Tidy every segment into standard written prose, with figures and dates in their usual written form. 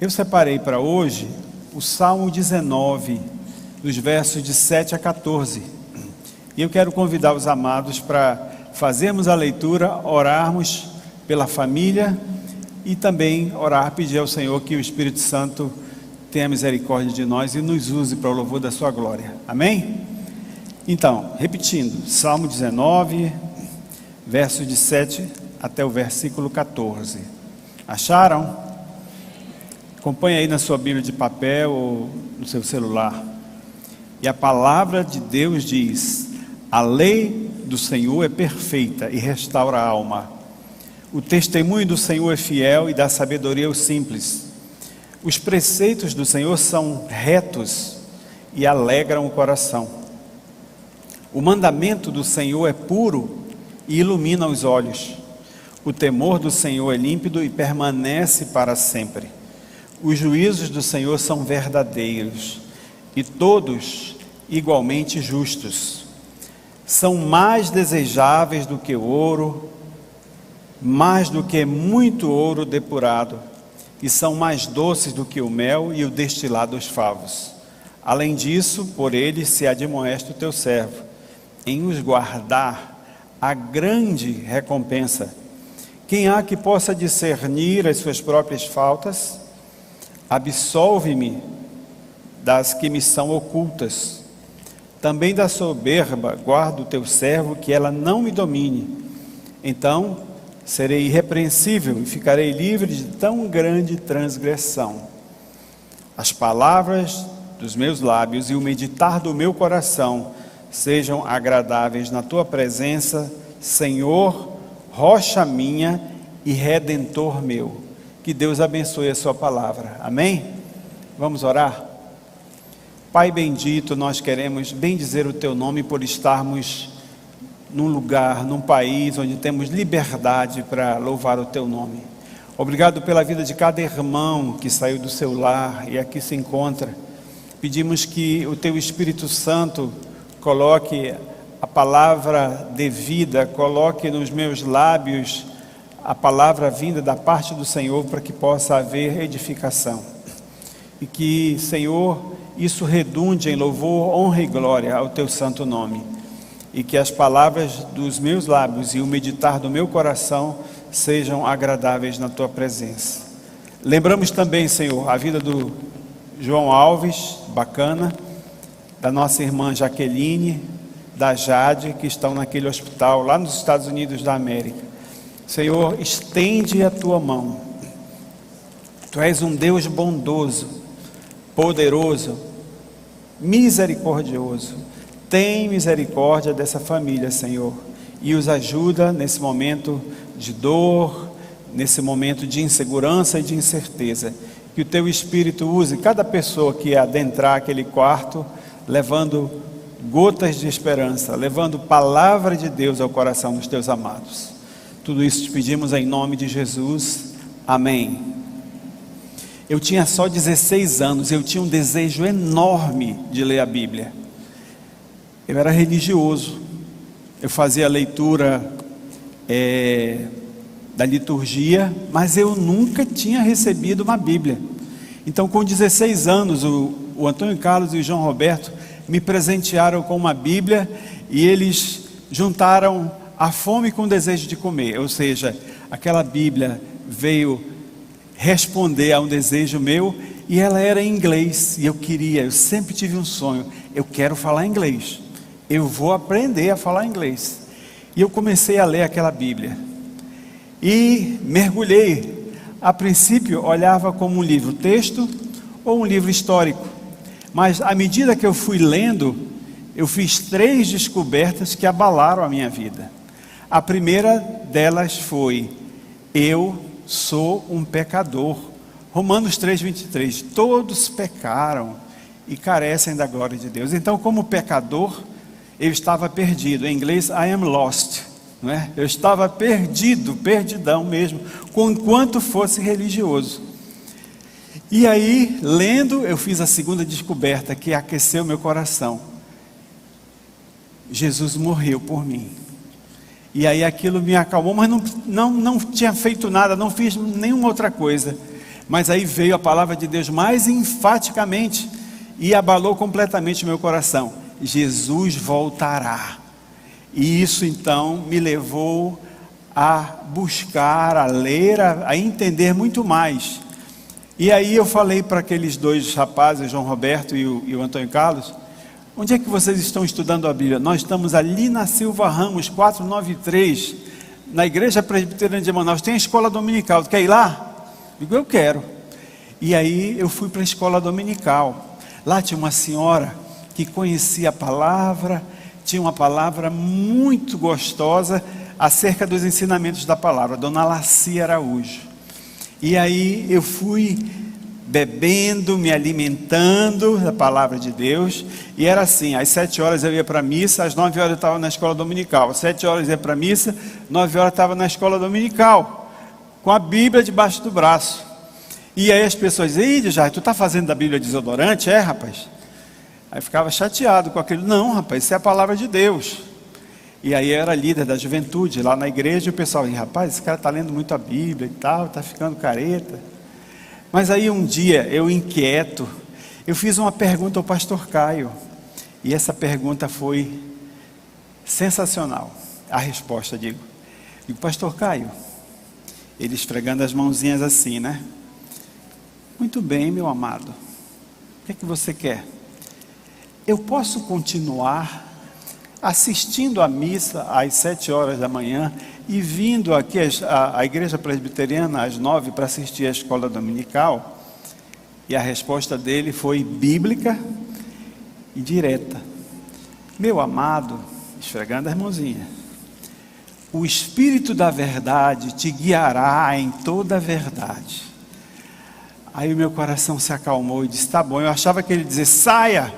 Eu separei para hoje o Salmo 19, dos versos de 7 a 14. E eu quero convidar os amados para fazermos a leitura, orarmos pela família e também orar, pedir ao Senhor que o Espírito Santo tenha misericórdia de nós e nos use para o louvor da sua glória. Amém? Então, repetindo, Salmo 19, versos de 7 até o versículo 14. Acharam? Acompanhe aí na sua Bíblia de papel ou no seu celular. E a palavra de Deus diz: a lei do Senhor é perfeita e restaura a alma. O testemunho do Senhor é fiel e dá sabedoria aos simples. Os preceitos do Senhor são retos e alegram o coração. O mandamento do Senhor é puro e ilumina os olhos. O temor do Senhor é límpido e permanece para sempre. Os juízos do Senhor são verdadeiros e todos igualmente justos. São mais desejáveis do que o ouro, mais do que muito ouro depurado, e são mais doces do que o mel e o destilado dos favos. Além disso, por eles se admoesta o teu servo, em os guardar a grande recompensa. Quem há que possa discernir as suas próprias faltas? Absolve-me das que me são ocultas. Também da soberba guarda o teu servo, que ela não me domine. Então serei irrepreensível e ficarei livre de tão grande transgressão. As palavras dos meus lábios e o meditar do meu coração sejam agradáveis na tua presença, Senhor, rocha minha e redentor meu. Que Deus abençoe a sua palavra. Amém? Vamos orar? Pai bendito, nós queremos bendizer o teu nome por estarmos num lugar, num país onde temos liberdade para louvar o teu nome. Obrigado pela vida de cada irmão que saiu do seu lar e aqui se encontra. Pedimos que o teu Espírito Santo coloque a palavra devida, coloque nos meus lábios a palavra vinda da parte do Senhor, para que possa haver edificação. E que, Senhor, isso redunde em louvor, honra e glória ao teu santo nome. E que as palavras dos meus lábios e o meditar do meu coração sejam agradáveis na tua presença. Lembramos também, Senhor, a vida do João Alves, bacana, da nossa irmã Jaqueline, da Jade, que estão naquele hospital lá nos Estados Unidos da América. Senhor, estende a tua mão. Tu és um Deus bondoso, poderoso, misericordioso. Tem misericórdia dessa família, Senhor, e os ajuda nesse momento de dor, nesse momento de insegurança e de incerteza. Que o teu Espírito use cada pessoa que adentrar aquele quarto, levando gotas de esperança, levando palavra de Deus ao coração dos teus amados. Tudo isso te pedimos em nome de Jesus. Amém. Eu tinha só 16 anos, eu tinha um desejo enorme de ler a Bíblia. Eu era religioso, eu fazia a leitura da liturgia, mas eu nunca tinha recebido uma Bíblia. Então, com 16 anos, o Antônio Carlos e o João Roberto me presentearam com uma Bíblia, e eles juntaram a fome com o desejo de comer, ou seja, aquela Bíblia veio responder a um desejo meu, e ela era em inglês, e eu sempre tive um sonho, eu quero falar inglês, eu vou aprender a falar inglês. E eu comecei a ler aquela Bíblia, e mergulhei. A princípio olhava como um livro texto, ou um livro histórico, mas à medida que eu fui lendo, eu fiz 3 descobertas que abalaram a minha vida. A primeira delas foi: eu sou um pecador. Romanos 3:23, todos pecaram e carecem da glória de Deus. Então, como pecador, eu estava perdido. Em inglês, I am lost, não é? Eu estava perdido, perdidão mesmo, enquanto fosse religioso. E aí, lendo, eu fiz a segunda descoberta, que aqueceu meu coração. Jesus morreu por mim. E aí aquilo me acalmou, mas não tinha feito nada, não fiz nenhuma outra coisa. Mas aí veio a palavra de Deus mais enfaticamente e abalou completamente o meu coração: Jesus voltará. E isso então me levou a buscar, a ler, a entender muito mais. E aí eu falei para aqueles dois rapazes, João Roberto e o Antônio Carlos: onde é que vocês estão estudando a Bíblia? Nós estamos ali na Silva Ramos 493, na Igreja Presbiteriana de Manaus. Tem a escola dominical, tu quer ir lá? Digo, eu quero. E aí eu fui para a escola dominical. Lá tinha uma senhora que conhecia a palavra, tinha uma palavra muito gostosa acerca dos ensinamentos da palavra, Dona Lacia Araújo. E aí eu fui bebendo, me alimentando da palavra de Deus. E era assim: às 7 horas eu ia para a missa, às 9 horas eu estava na escola dominical, às 7 horas eu ia para a missa, 9 horas eu estava na escola dominical, com a Bíblia debaixo do braço. E aí as pessoas diziam: ei, Jair, tu está fazendo da Bíblia desodorante? É, rapaz? Aí eu ficava chateado com aquilo. Não, rapaz, isso é a palavra de Deus. E aí eu era líder da juventude lá na igreja, e o pessoal dizia: rapaz, esse cara está lendo muito a Bíblia e tal, está ficando careta. Mas aí um dia, eu inquieto, eu fiz uma pergunta ao pastor Caio, e essa pergunta foi sensacional. A resposta, digo, pastor Caio, ele esfregando as mãozinhas assim, né? Muito bem, meu amado, o que é que você quer? Eu posso continuar assistindo a missa às 7 horas da manhã e vindo aqui à Igreja Presbiteriana às 9 para assistir a escola dominical? E a resposta dele foi bíblica e direta: meu amado, esfregando as mãozinhas, o Espírito da verdade te guiará em toda a verdade. Aí o meu coração se acalmou e disse: tá bom. Eu achava que ele ia dizer: saia,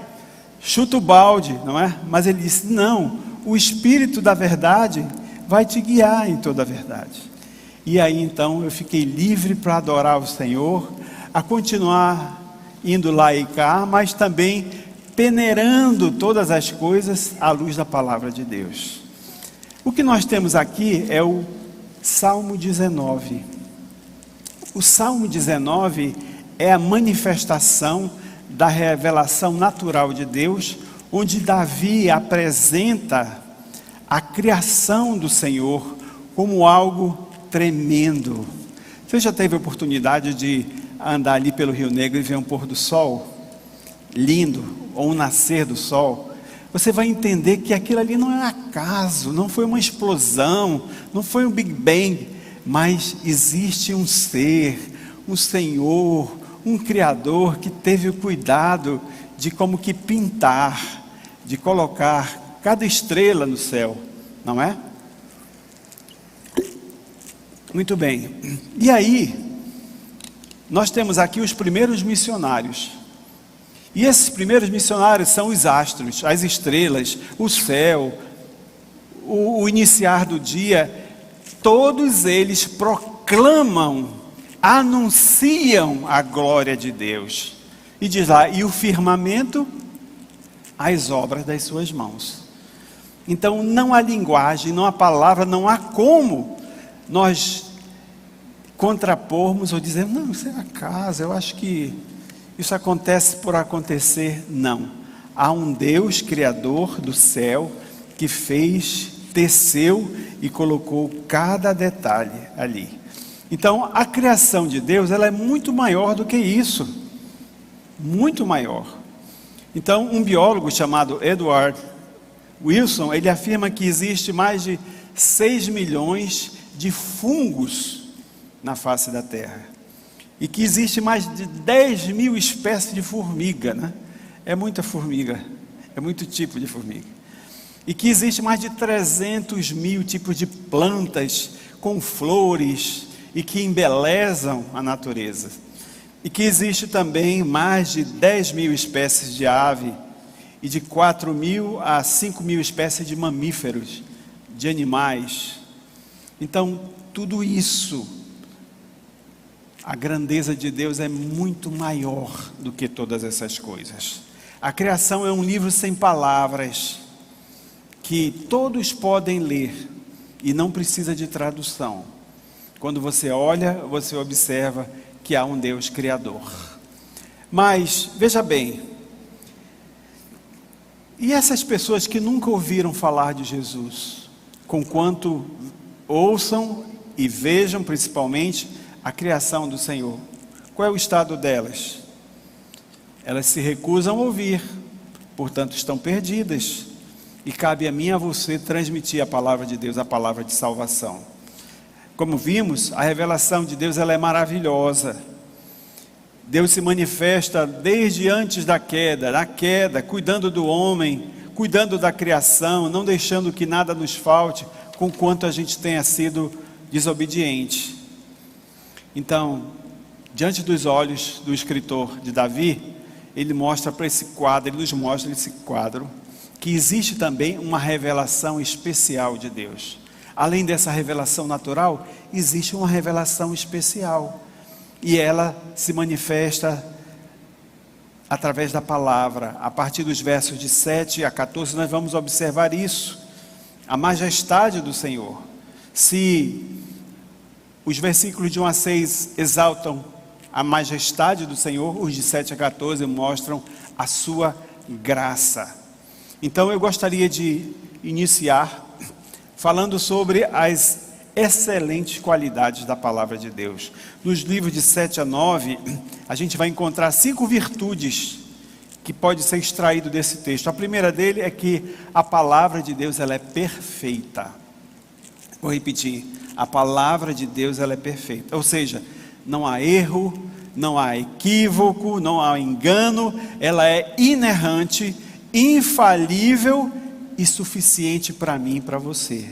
chuta o balde, não é? Mas ele disse: não, o Espírito da verdade vai te guiar em toda a verdade. E aí então eu fiquei livre para adorar o Senhor, a continuar indo lá e cá, mas também peneirando todas as coisas à luz da palavra de Deus. O que nós temos aqui é o Salmo 19. O Salmo 19 é a manifestação da revelação natural de Deus, onde Davi apresenta a criação do Senhor como algo tremendo. Você já teve a oportunidade de andar ali pelo Rio Negro e ver um pôr do sol lindo, ou um nascer do sol? Você vai entender que aquilo ali não é acaso, não foi uma explosão, não foi um Big Bang, mas existe um ser, um Senhor, um Criador que teve o cuidado de como que pintar, de colocar cada estrela no céu, não é? Muito bem. E aí, nós temos aqui os primeiros missionários. E esses primeiros missionários são os astros, as estrelas, o céu, o iniciar do dia. Todos eles proclamam, anunciam a glória de Deus. E diz lá: e o firmamento, as obras das suas mãos. Então não há linguagem, não há palavra, não há como nós contrapormos ou dizermos: não, isso é acaso, eu acho que isso acontece por acontecer. Não, há um Deus criador do céu que fez, teceu e colocou cada detalhe ali. Então a criação de Deus, ela é muito maior do que isso, muito maior. Então um biólogo chamado Edward Wilson, ele afirma que existe mais de 6 milhões de fungos na face da terra, e que existe mais de 10 mil espécies de formiga, né? É muita formiga, é muito tipo de formiga. E que existe mais de 300 mil tipos de plantas com flores e que embelezam a natureza. E que existe também mais de 10 mil espécies de ave e de 4 mil a 5 mil espécies de mamíferos, de animais. Então, tudo isso, a grandeza de Deus é muito maior do que todas essas coisas. A criação é um livro sem palavras, que todos podem ler e não precisa de tradução. Quando você olha, você observa que há um Deus criador. Mas, veja bem, e essas pessoas que nunca ouviram falar de Jesus, conquanto ouçam e vejam principalmente a criação do Senhor, qual é o estado delas? Elas se recusam a ouvir, portanto estão perdidas, e cabe a mim e a você transmitir a palavra de Deus, a palavra de salvação. Como vimos, a revelação de Deus ela é maravilhosa. Deus se manifesta desde antes da queda, na queda, cuidando do homem, cuidando da criação, não deixando que nada nos falte, conquanto a gente tenha sido desobediente. Então, diante dos olhos do escritor de Davi, ele mostra para esse quadro, ele nos mostra esse quadro, que existe também uma revelação especial de Deus. Além dessa revelação natural, existe uma revelação especial. E ela se manifesta através da palavra. A partir dos versos de 7 a 14, nós vamos observar isso. A majestade do Senhor. Se os versículos de 1 a 6 exaltam a majestade do Senhor, os de 7 a 14 mostram a sua graça. Então eu gostaria de iniciar falando sobre as excelentes qualidades da palavra de Deus. Nos livros de 7 a 9, a gente vai encontrar 5 virtudes que pode ser extraído desse texto. A primeira dele é que a palavra de Deus ela é perfeita. Vou repetir, a palavra de Deus ela é perfeita, ou seja, não há erro, não há equívoco, não há engano, ela é inerrante, infalível e suficiente para mim e para você.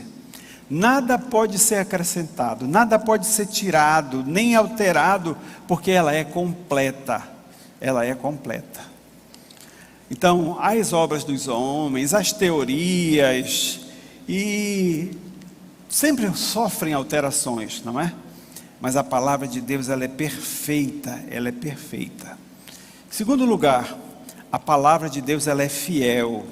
Nada pode ser acrescentado, nada pode ser tirado, nem alterado, porque ela é completa. Ela é completa. Então, as obras dos homens, as teorias, e sempre sofrem alterações, não é? Mas a palavra de Deus, ela é perfeita, ela é perfeita. Em segundo lugar, a palavra de Deus, ela é fiel.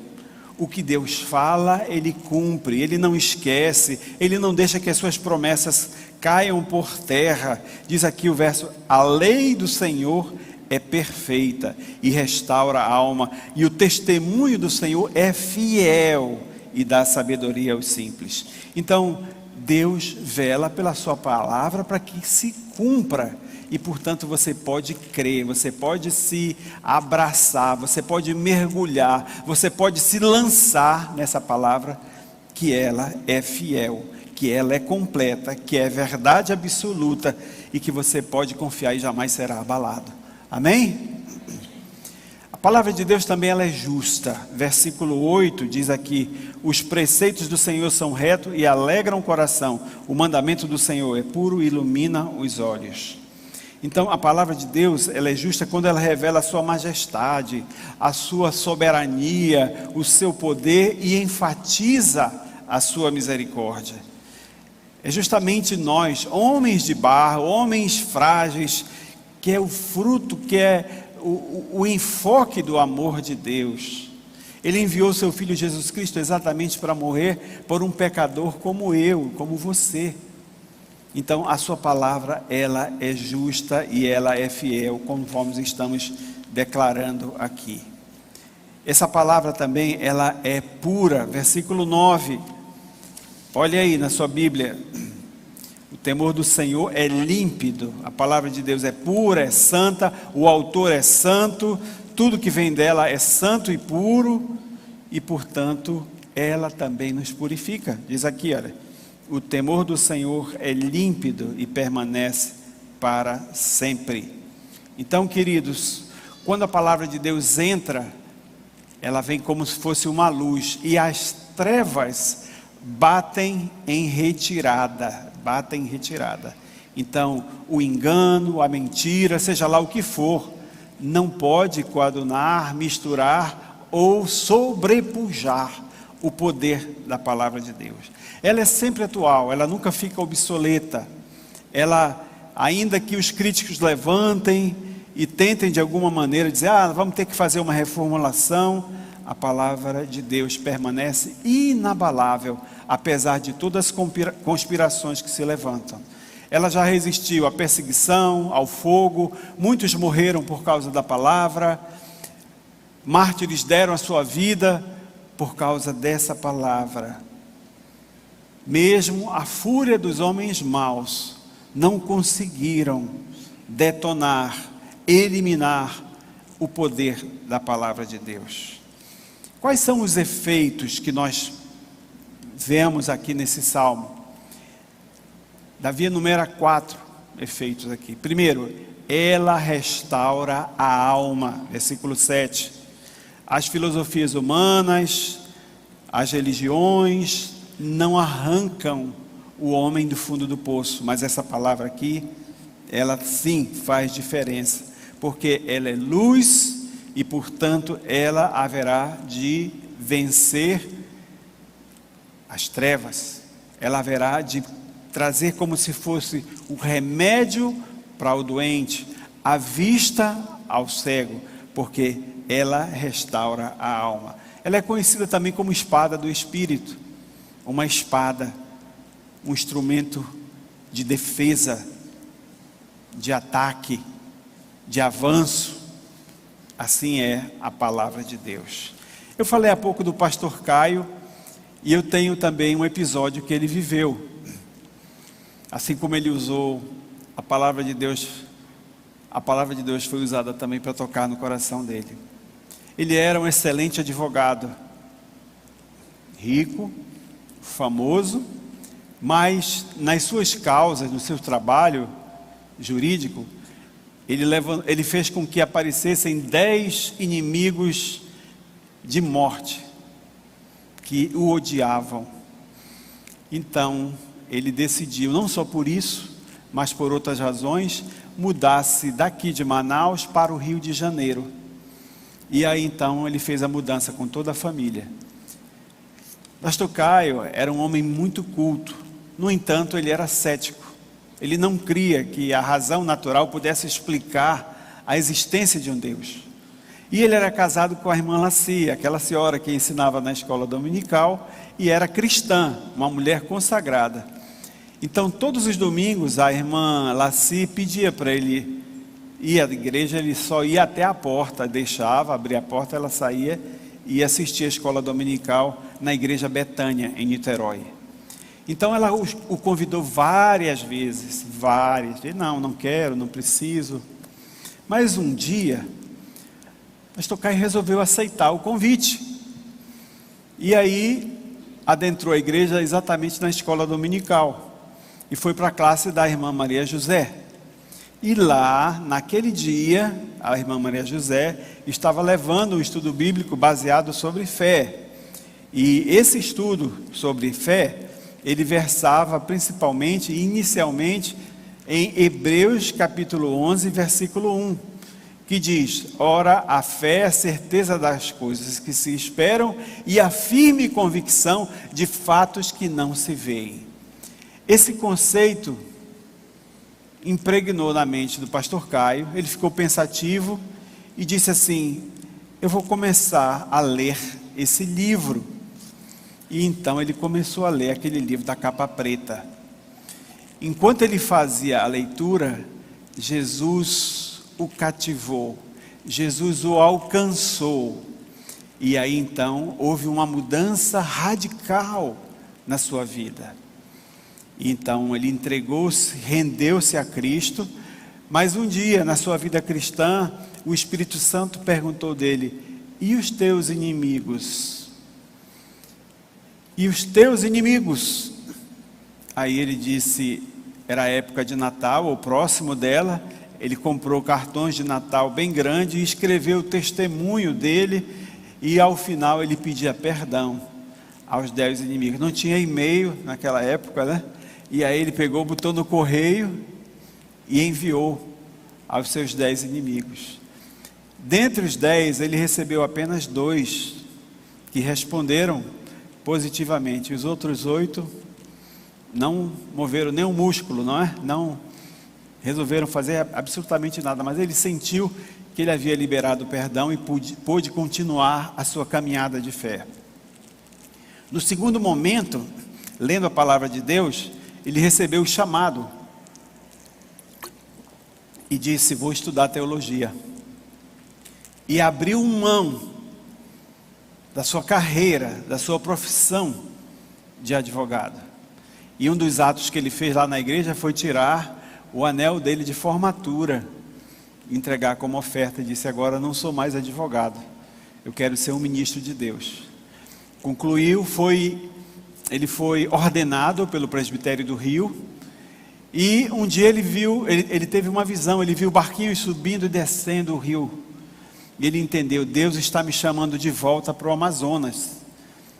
O que Deus fala, Ele cumpre, Ele não esquece, Ele não deixa que as suas promessas caiam por terra. Diz aqui o verso, a lei do Senhor é perfeita e restaura a alma, e o testemunho do Senhor é fiel e dá sabedoria aos simples. Então, Deus vela pela sua palavra para que se cumpra. E portanto você pode crer, você pode se abraçar, você pode mergulhar, você pode se lançar nessa palavra, que ela é fiel, que ela é completa, que é verdade absoluta e que você pode confiar e jamais será abalado. Amém? A palavra de Deus também ela é justa. Versículo 8 diz aqui, os preceitos do Senhor são retos e alegram o coração, o mandamento do Senhor é puro e ilumina os olhos. Então a palavra de Deus ela é justa quando ela revela a sua majestade, a sua soberania, o seu poder e enfatiza a sua misericórdia. É justamente nós, homens de barro, homens frágeis, que é o fruto, que é o enfoque do amor de Deus. Ele enviou seu Filho Jesus Cristo exatamente para morrer por um pecador como eu, como você. Então a sua palavra ela é justa e ela é fiel, conforme estamos declarando aqui. Essa palavra também ela é pura. Versículo 9, olha aí na sua Bíblia, o temor do Senhor é límpido, a palavra de Deus é pura, é santa, o autor é santo, tudo que vem dela é santo e puro, e portanto ela também nos purifica. Diz aqui, olha, o temor do Senhor é límpido e permanece para sempre. Então, queridos, quando a palavra de Deus entra, ela vem como se fosse uma luz, e as trevas batem em retirada, Então, o engano, a mentira, seja lá o que for, não pode coadunar, misturar ou sobrepujar o poder da palavra de Deus. Ela é sempre atual, ela nunca fica obsoleta. Ela, ainda que os críticos levantem e tentem de alguma maneira dizer, vamos ter que fazer uma reformulação, a palavra de Deus permanece inabalável, apesar de todas as conspirações que se levantam. ela já resistiu à perseguição, ao fogo, muitos morreram por causa da palavra, mártires deram a sua vida por causa dessa palavra. Mesmo a fúria dos homens maus não conseguiram detonar, eliminar o poder da palavra de Deus. Quais são os efeitos que nós vemos aqui nesse salmo? Davi enumera 4 efeitos aqui. Primeiro, ela restaura a alma, versículo 7. As filosofias humanas, as religiões não arrancam o homem do fundo do poço, mas essa palavra aqui, ela sim faz diferença, porque ela é luz e, portanto, ela haverá de vencer as trevas. Ela haverá de trazer como se fosse o remédio para o doente, a vista ao cego, porque ela restaura a alma. Ela é conhecida também como espada do Espírito, uma espada, um instrumento de defesa, de ataque, de avanço. Assim é a palavra de Deus. Eu falei há pouco do pastor Caio, e eu tenho também um episódio que ele viveu. Assim como ele usou a palavra de Deus foi usada também para tocar no coração dele. Ele era um excelente advogado, rico, famoso, mas nas suas causas, no seu trabalho jurídico, ele fez com que aparecessem 10 inimigos de morte, que o odiavam. Então, ele decidiu, não só por isso, mas por outras razões, mudar-se daqui de Manaus para o Rio de Janeiro. E aí então ele fez a mudança com toda a família. Pastor Caio era um homem muito culto, no entanto ele era cético. Ele não cria que a razão natural pudesse explicar a existência de um Deus. E ele era casado com a irmã Laci, aquela senhora que ensinava na escola dominical e era cristã, uma mulher consagrada. Então todos os domingos a irmã Laci pedia para ele ir à igreja, ele só ia até a porta, deixava, abria a porta, ela saía e assistia a escola dominical na igreja Betânia, em Niterói. Então ela o convidou várias vezes, não quero, não preciso. Mas um dia, pastor Caio resolveu aceitar o convite. E aí adentrou a igreja exatamente na escola dominical. E foi para a classe da irmã Maria José. E lá, naquele dia, a irmã Maria José estava levando um estudo bíblico baseado sobre fé. E esse estudo sobre fé, ele versava principalmente, inicialmente, em Hebreus capítulo 11, versículo 1, que diz: ora, a fé é a certeza das coisas que se esperam e a firme convicção de fatos que não se veem. Esse conceito impregnou na mente do pastor Caio. Ele ficou pensativo e disse assim: eu vou começar a ler esse livro. E então ele começou a ler aquele livro da capa preta. Enquanto ele fazia a leitura, Jesus o cativou, Jesus o alcançou. E aí então houve uma mudança radical na sua vida. Então ele entregou-se, rendeu-se a Cristo. Mas um dia na sua vida cristã, o Espírito Santo perguntou dele: e os teus inimigos? E os teus inimigos? Aí ele disse, era a época de Natal, ou próximo dela. Ele comprou cartões de Natal bem grandes e escreveu o testemunho dele. E ao final ele pedia perdão aos 10 inimigos. Não tinha e-mail naquela época, né? E aí ele pegou, botou no correio e enviou aos seus 10 inimigos. Dentre os 10, ele recebeu apenas 2 que responderam positivamente. Os outros 8 não moveram nem um músculo, não é? Não resolveram fazer absolutamente nada, mas ele sentiu que ele havia liberado o perdão e pôde continuar a sua caminhada de fé. No segundo momento, lendo a palavra de Deus, ele recebeu o chamado e disse: vou estudar teologia. E abriu mão da sua carreira, da sua profissão de advogado. E um dos atos que ele fez lá na igreja foi tirar o anel dele de formatura, entregar como oferta, e disse: agora não sou mais advogado, eu quero ser um ministro de Deus. Concluiu, ele foi ordenado pelo presbitério do Rio, e um dia ele teve uma visão, ele viu barquinhos subindo e descendo o rio, e ele entendeu: Deus está me chamando de volta para o Amazonas.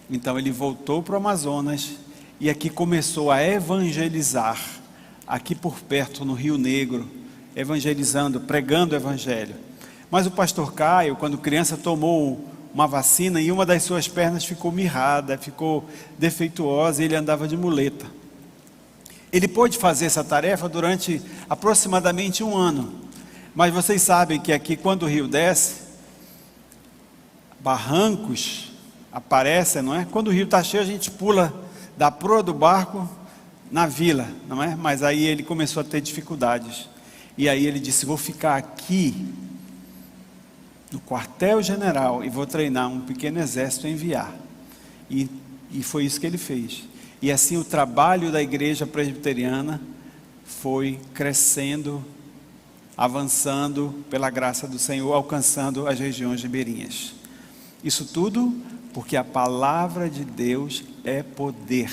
Então ele voltou para o Amazonas, e aqui começou a evangelizar, aqui por perto no Rio Negro, evangelizando, pregando o evangelho. Mas o pastor Caio, quando criança, tomou uma vacina e uma das suas pernas ficou mirrada, ficou defeituosa, e ele andava de muleta. Ele pôde fazer essa tarefa durante aproximadamente 1 ano. Mas vocês sabem que aqui, quando o rio desce, barrancos aparecem, não é? Quando o rio está cheio, a gente pula da proa do barco na vila, não é? Mas aí ele começou a ter dificuldades. E aí ele disse: vou ficar aqui no quartel-general e vou treinar um pequeno exército a enviar. E foi isso que ele fez. E assim o trabalho da igreja presbiteriana foi crescendo, avançando pela graça do Senhor, alcançando as regiões ribeirinhas. Isso tudo porque a palavra de Deus é poder.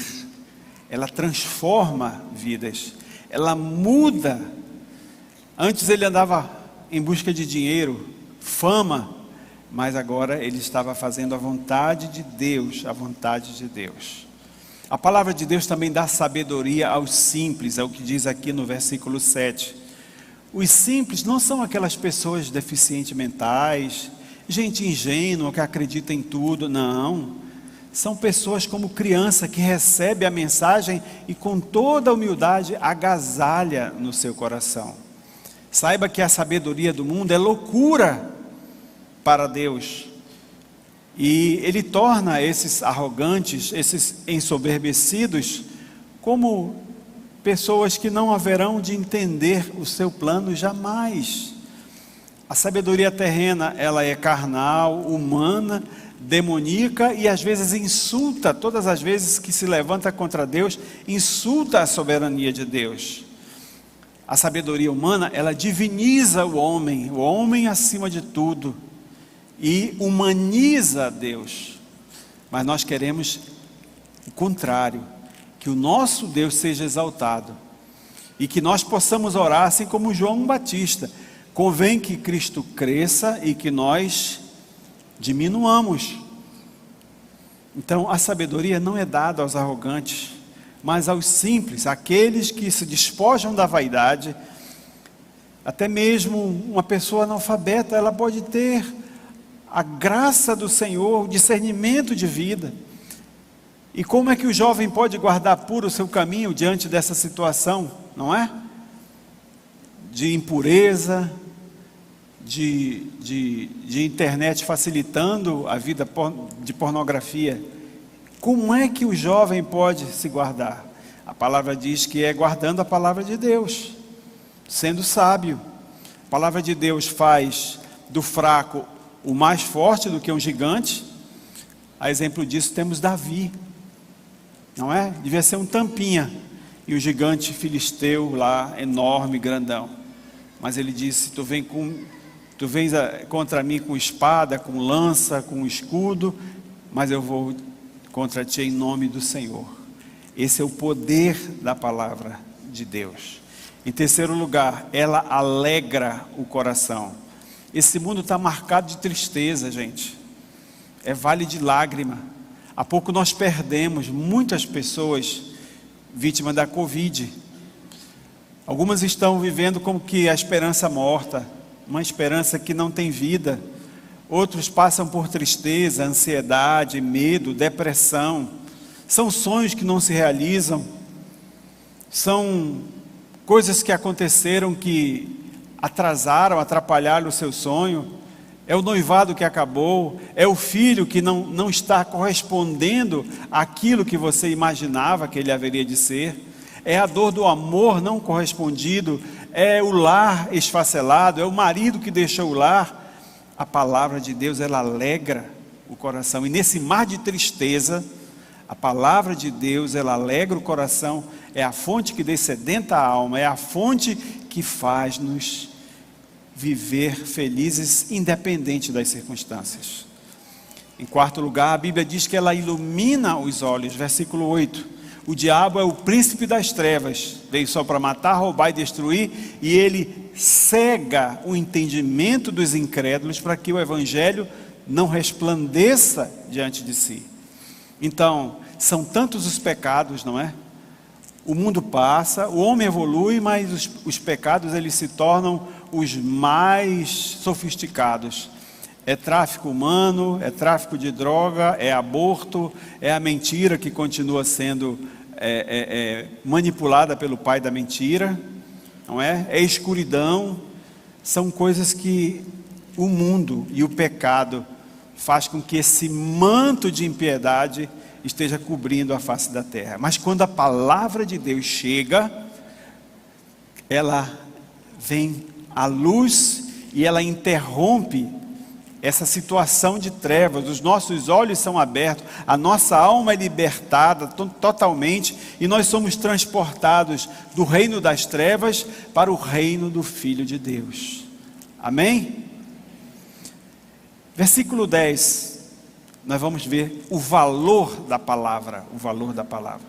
Ela transforma vidas, ela muda. Antes ele andava em busca de dinheiro, fama, mas agora ele estava fazendo a vontade de Deus, a vontade de Deus. A palavra de Deus também dá sabedoria aos simples, é o que diz aqui no versículo 7. Os simples não são aquelas pessoas deficientes mentais, gente ingênua que acredita em tudo, não. São pessoas como criança que recebe a mensagem e com toda a humildade agasalha no seu coração. Saiba que a sabedoria do mundo é loucura para Deus. E Ele torna esses arrogantes, esses ensoberbecidos, como pessoas que não haverão de entender o seu plano jamais. A sabedoria terrena, ela é carnal, humana, demoníaca e às vezes insulta, todas as vezes que se levanta contra Deus, insulta a soberania de Deus. A sabedoria humana, ela diviniza o homem acima de tudo, e humaniza Deus. Mas nós queremos o contrário, que o nosso Deus seja exaltado, e que nós possamos orar assim como João Batista: convém que Cristo cresça e que nós diminuamos. Então a sabedoria não é dada aos arrogantes, mas aos simples, aqueles que se despojam da vaidade. Até mesmo uma pessoa analfabeta, ela pode ter a graça do Senhor, o discernimento de vida. E como é que o jovem pode guardar puro o seu caminho diante dessa situação, não é? De impureza, de internet facilitando a vida de pornografia. Como é que o jovem pode se guardar? A palavra diz que é guardando a palavra de Deus, sendo sábio. A palavra de Deus faz do fraco o mais forte do que um gigante. A exemplo disso temos Davi, não é? Devia ser um tampinha, e o gigante filisteu lá, enorme, grandão. Mas ele disse: tu vens contra mim com espada, com lança, com escudo, mas eu vou contra ti em nome do Senhor. Esse é o poder da palavra de Deus. Em terceiro lugar, ela alegra o coração. Esse mundo está marcado de tristeza, gente. É vale de lágrima. Há pouco nós perdemos muitas pessoas vítimas da Covid. Algumas estão vivendo como que a esperança morta, uma esperança que não tem vida. Outros passam por tristeza, ansiedade, medo, depressão. São sonhos que não se realizam. São coisas que aconteceram que atrasaram, atrapalharam o seu sonho. É o noivado que acabou, é o filho que não está correspondendo àquilo que você imaginava que ele haveria de ser, é a dor do amor não correspondido, é o lar esfacelado, é o marido que deixou o lar. A palavra de Deus, ela alegra o coração. E nesse mar de tristeza, a palavra de Deus, ela alegra o coração. É a fonte que dessedenta a alma, é a fonte que faz-nos viver felizes, independente das circunstâncias. Em quarto lugar, a Bíblia diz que ela ilumina os olhos. Versículo 8. O diabo é o príncipe das trevas, veio só para matar, roubar e destruir, e ele cega o entendimento dos incrédulos para que o evangelho não resplandeça diante de si. Então, são tantos os pecados, não é? O mundo passa, o homem evolui, mas os pecados eles se tornam os mais sofisticados. É tráfico humano, é tráfico de droga, é aborto, é a mentira que continua sendo manipulada pelo pai da mentira, não é? É escuridão. São coisas que o mundo e o pecado faz com que esse manto de impiedade esteja cobrindo a face da terra. Mas quando a palavra de Deus chega, ela vem à luz e ela interrompe essa situação de trevas. Os nossos olhos são abertos, a nossa alma é libertada totalmente, e nós somos transportados do reino das trevas para o reino do Filho de Deus. Amém? Versículo 10, nós vamos ver o valor da palavra, o valor da palavra.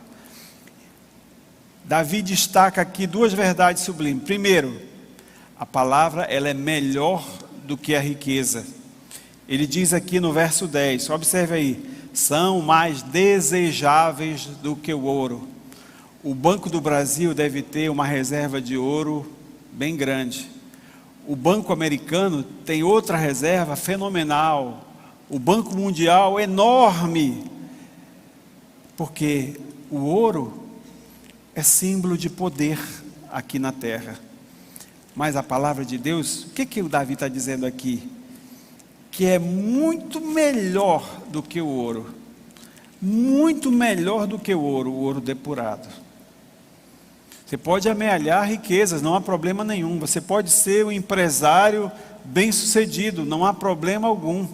Davi destaca aqui duas verdades sublimes. Primeiro, a palavra ela é melhor do que a riqueza. Ele diz aqui no verso 10, observe aí, são mais desejáveis do que o ouro. O Banco do Brasil deve ter uma reserva de ouro bem grande. O Banco Americano tem outra reserva fenomenal. O Banco Mundial enorme. Porque o ouro é símbolo de poder aqui na terra. Mas a palavra de Deus, o que o Davi está dizendo aqui? Que é muito melhor do que o ouro. Muito melhor do que o ouro depurado. Você pode amealhar riquezas, não há problema nenhum. Você pode ser um empresário bem-sucedido, não há problema algum.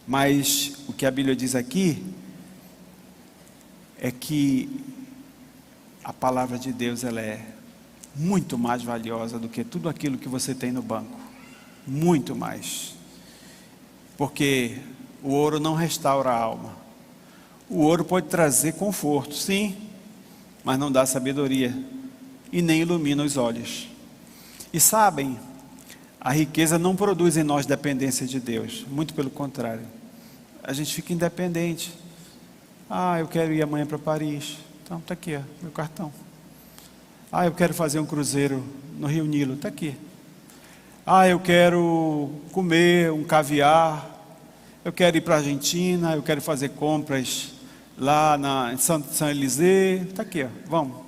Mas o que a Bíblia diz aqui é que a palavra de Deus ela é muito mais valiosa do que tudo aquilo que você tem no banco. Muito mais. Porque o ouro não restaura a alma. O ouro pode trazer conforto, sim, mas não dá sabedoria e nem ilumina os olhos. E sabem, a riqueza não produz em nós dependência de Deus, muito pelo contrário. A gente fica independente. Eu quero ir amanhã para Paris. Então, está aqui, meu cartão. Eu quero fazer um cruzeiro no Rio Nilo. Está aqui. Eu quero comer um caviar. Eu quero ir para a Argentina. Eu quero fazer compras lá em São Elysée. Está aqui, vamos.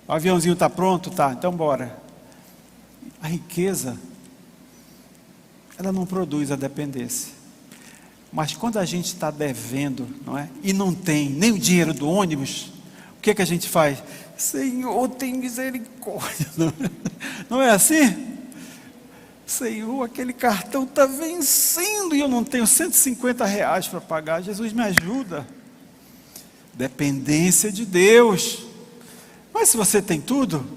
O aviãozinho está pronto? Tá, então bora. A riqueza, ela não produz a dependência. Mas quando a gente está devendo, não é? E não tem nem o dinheiro do ônibus, o que a gente faz? Senhor, tem misericórdia. Não é assim? Senhor, aquele cartão está vencendo e eu não tenho R$150 para pagar. Jesus, me ajuda. Dependência de Deus. Mas se você tem tudo,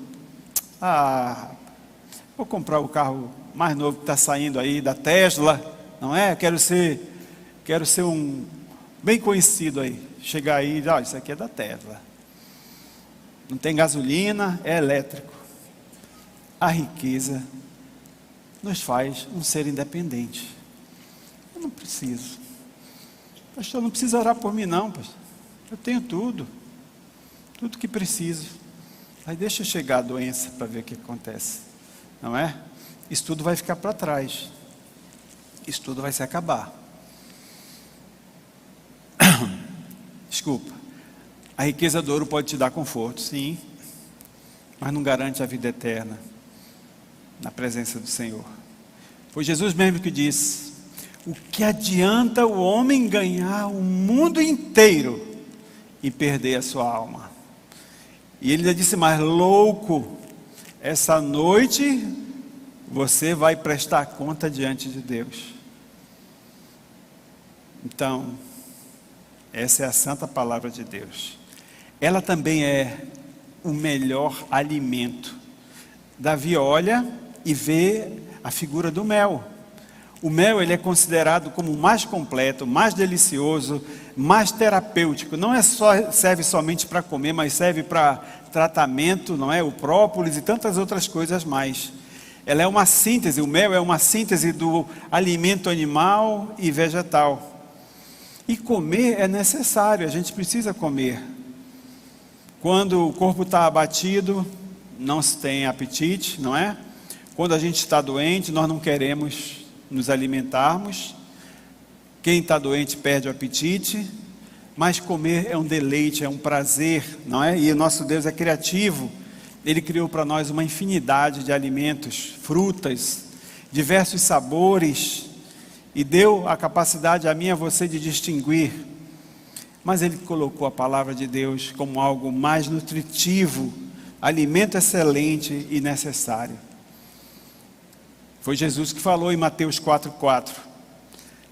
vou comprar o carro mais novo que está saindo aí, da Tesla, não é? Quero ser um bem conhecido aí. Chegar aí e dizer, isso aqui é da Tesla. Não tem gasolina, é elétrico. A riqueza nos faz um ser independente. Eu não preciso. Pastor, não precisa orar por mim não, pastor. Eu tenho tudo que preciso. Aí deixa chegar a doença para ver o que acontece, não é? Isso tudo vai ficar para trás. Isso tudo vai se acabar. Desculpa. A riqueza do ouro pode te dar conforto, sim, mas não garante a vida eterna na presença do Senhor. Foi Jesus mesmo que disse: o que adianta o homem ganhar o mundo inteiro e perder a sua alma? E ele ainda disse mais: louco essa noite você vai prestar conta diante de Deus. Então, essa é a santa palavra de Deus. Ela também é o melhor alimento. Davi olha e vê a figura do mel. O mel, ele é considerado como o mais completo, mais delicioso, mais terapêutico. Não é só, serve somente para comer, mas serve para tratamento, não é? O própolis e tantas outras coisas mais. Ela é uma síntese, o mel é uma síntese do alimento animal e vegetal. E comer é necessário, a gente precisa comer. Quando o corpo está abatido, não se tem apetite, não é? Quando a gente está doente, nós não queremos nos alimentarmos. Quem está doente perde o apetite, mas comer é um deleite, é um prazer, não é? E o nosso Deus é criativo. Ele criou para nós uma infinidade de alimentos, frutas, diversos sabores, e deu a capacidade a mim e a você de distinguir. Mas Ele colocou a palavra de Deus como algo mais nutritivo, alimento excelente e necessário. Foi Jesus que falou em Mateus 4,4: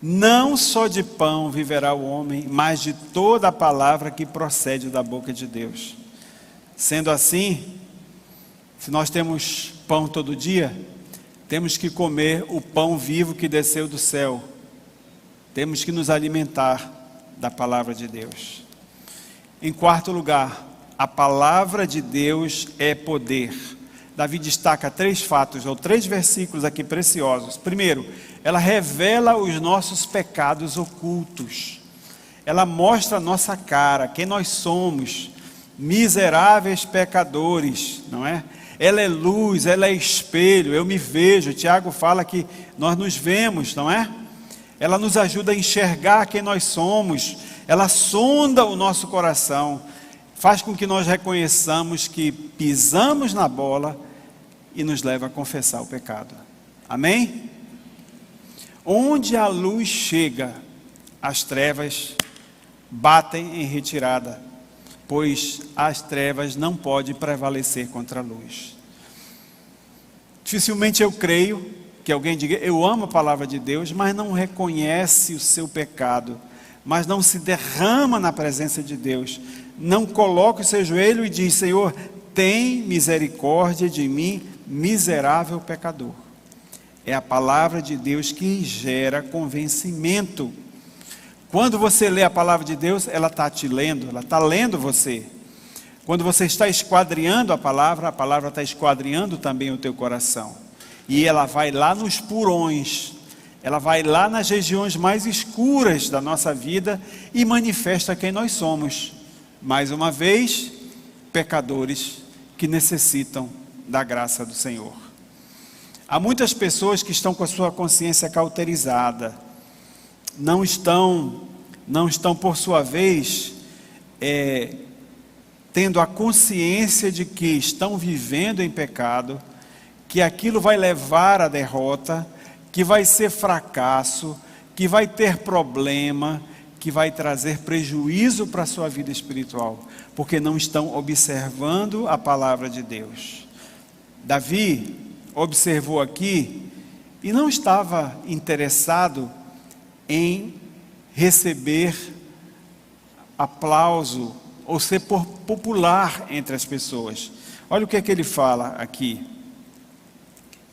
não só de pão viverá o homem, mas de toda a palavra que procede da boca de Deus. Sendo assim, se nós temos pão todo dia, temos que comer o pão vivo que desceu do céu. Temos que nos alimentar da palavra de Deus. Em quarto lugar, a palavra de Deus é poder. Davi destaca 3 fatos, ou 3 versículos aqui preciosos. Primeiro, ela revela os nossos pecados ocultos. Ela mostra a nossa cara, quem nós somos, miseráveis pecadores, não é? Ela é luz, ela é espelho, eu me vejo. Tiago fala que nós nos vemos, não é? Ela nos ajuda a enxergar quem nós somos. Ela sonda o nosso coração, faz com que nós reconheçamos que pisamos na bola e nos leva a confessar o pecado. Amém? Onde a luz chega, as trevas batem em retirada, pois as trevas não podem prevalecer contra a luz. Dificilmente eu creio que alguém diga, eu amo a palavra de Deus, mas não reconhece o seu pecado, mas não se derrama na presença de Deus, não coloca o seu joelho e diz, Senhor, tem misericórdia de mim, miserável pecador. É a palavra de Deus que gera convencimento. Quando você lê a palavra de Deus, ela está te lendo, ela está lendo você. Quando você está esquadriando a palavra está esquadriando também o teu coração. E ela vai lá nos porões, ela vai lá nas regiões mais escuras da nossa vida e manifesta quem nós somos. Mais uma vez, pecadores que necessitam da graça do Senhor. Há muitas pessoas que estão com a sua consciência cauterizada, não estão por sua vez, tendo a consciência de que estão vivendo em pecado, que aquilo vai levar à derrota, que vai ser fracasso, que vai ter problema, que vai trazer prejuízo para a sua vida espiritual, porque não estão observando a palavra de Deus. Davi observou aqui e não estava interessado em receber aplauso ou ser popular entre as pessoas. Olha o que é que ele fala aqui: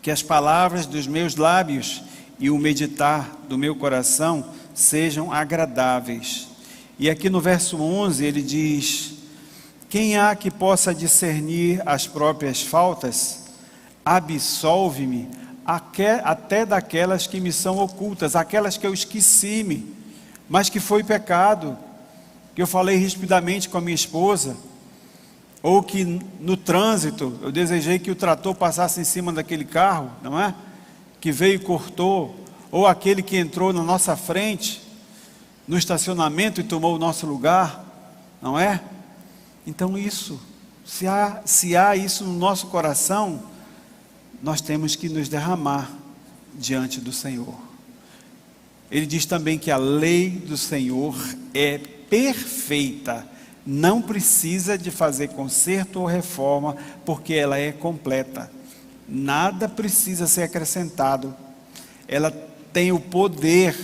que as palavras dos meus lábios e o meditar do meu coração sejam agradáveis. E aqui no verso 11 ele diz: quem há que possa discernir as próprias faltas? Absolve-me até daquelas que me são ocultas, aquelas que eu esqueci-me, mas que foi pecado, que eu falei rispidamente com a minha esposa, ou que no trânsito eu desejei que o trator passasse em cima daquele carro, não é? Que veio e cortou, ou aquele que entrou na nossa frente, no estacionamento e tomou o nosso lugar, não é? Então isso, se há isso no nosso coração, nós temos que nos derramar diante do Senhor. Ele diz também que a lei do Senhor é perfeita, não precisa de fazer conserto ou reforma, porque ela é completa. Nada precisa ser acrescentado. Ela tem o poder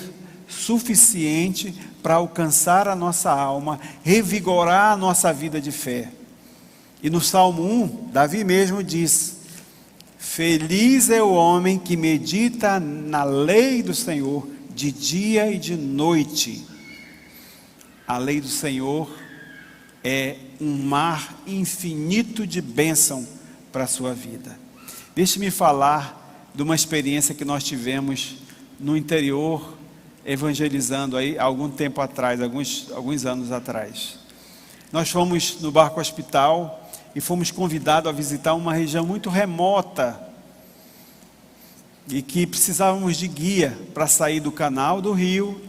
suficiente para alcançar a nossa alma, revigorar a nossa vida de fé. E no Salmo 1, Davi mesmo diz: feliz é o homem que medita na lei do Senhor de dia e de noite. A lei do Senhor é um mar infinito de bênção para a sua vida. Deixe-me falar de uma experiência que nós tivemos no interior, evangelizando aí algum tempo atrás, alguns anos atrás. Nós fomos no Barco Hospital e fomos convidados a visitar uma região muito remota e que precisávamos de guia para sair do canal do rio,